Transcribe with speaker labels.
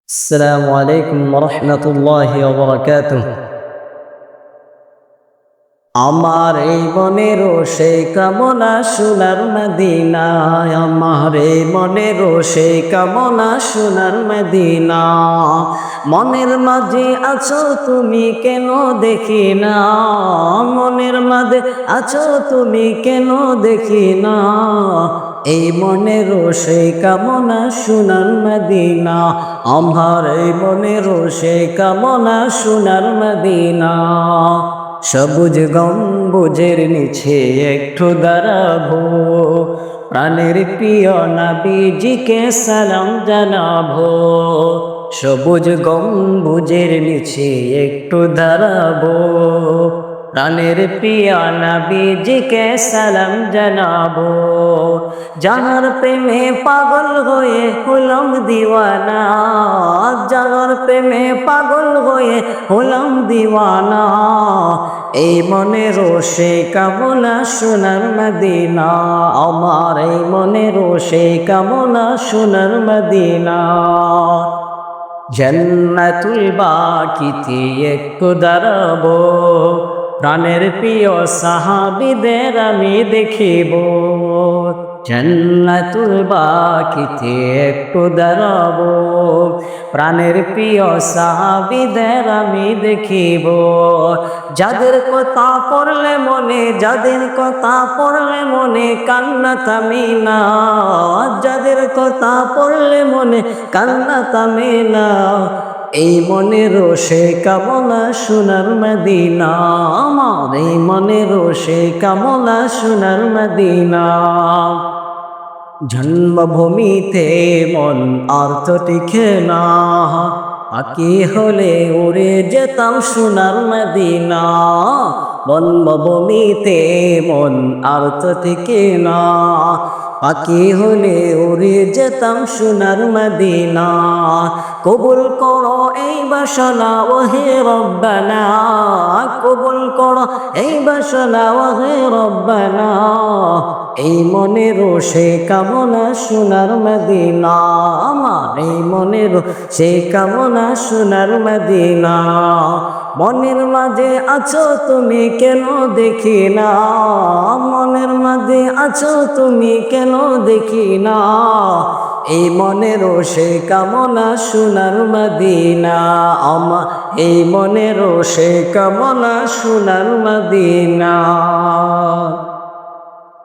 Speaker 1: السلام عليكم ورحمة الله وبركاته আমার এই মনেরও সেই কামনা সোনার মদিনায়, আমার এই মনেরও সেই কামনা সোনার মদিনা। মনের মাঝে আছো তুমি কেন দেখি না, মনের মাঝে আছো তুমি কেন দেখি না। এই মনেরও সেই কামনা সোনার মদিনা, আমার এই মনেরও সেই কামনা সোনার মদিনা। সবুজ গম্বুজের নিচে একটু দাঁড়াবো, প্রাণের প্রিয় নবীজিকে সালাম জানাবো। সবুজ গম্বুজের নিচে একটু দাঁড়াবো, প্রাণের প্রিয় নবীজিকে সালাম জানাবো। যাহার প্রেমে পাগল হয়ে হলাম দিওয়ানা, যাহার প্রেমে পাগল হয়ে হলাম দিওয়ানা। এই মনেরও সেই কামনা সোনার মদিনা, আমার এই মনেরও সেই কামনা সোনার মদিনা। জান্নাতুল বাকিতে একটু দাঁড়াবো, প্রাণের প্রিয় সাহাবীদের আমি দেখিব। জান্নাতুল বাকিতে একটু দাঁড়াবো, প্রাণের প্রিয় সাহাবীদের আমি দেখিব। যাদের কথা পড়লে মনে, যাদের কথা পড়লে মনে কান্না থামে না, যাদের কথা পড়লে মনে কান্না থামে না। এই মনেরও সেই কামনা সোনার মদিনা, আমার এই মনেরও সেই কামনা সোনার মদিনা। জন্মভূমিতে মন আর তো টিকে না, পাখি হলে উড়ে যেতাম সোনার মদিনা। জন্মভূমিতে মন আর তো টিকে না, পাখি হলে উড়ে যেতাম সোনার মদিনা। কবুল করো এই বাসনা ওহে রব্বানা, কবুল করো এই বাসনা ওহে রব্বানা। এই মনেরও সেই কামনা সোনার মদিনা, আমার এই মনেরও সেই কামনা সোনার মদিনা। মনের মাঝে আছো তুমি কেন দেখি না, মনের মাঝে আছো তুমি কেন দেখি না। এই মনেরও সেই কামনা সোনার মদিনা, আমার এই মনেরও সেই কামনা সোনার মদিনা।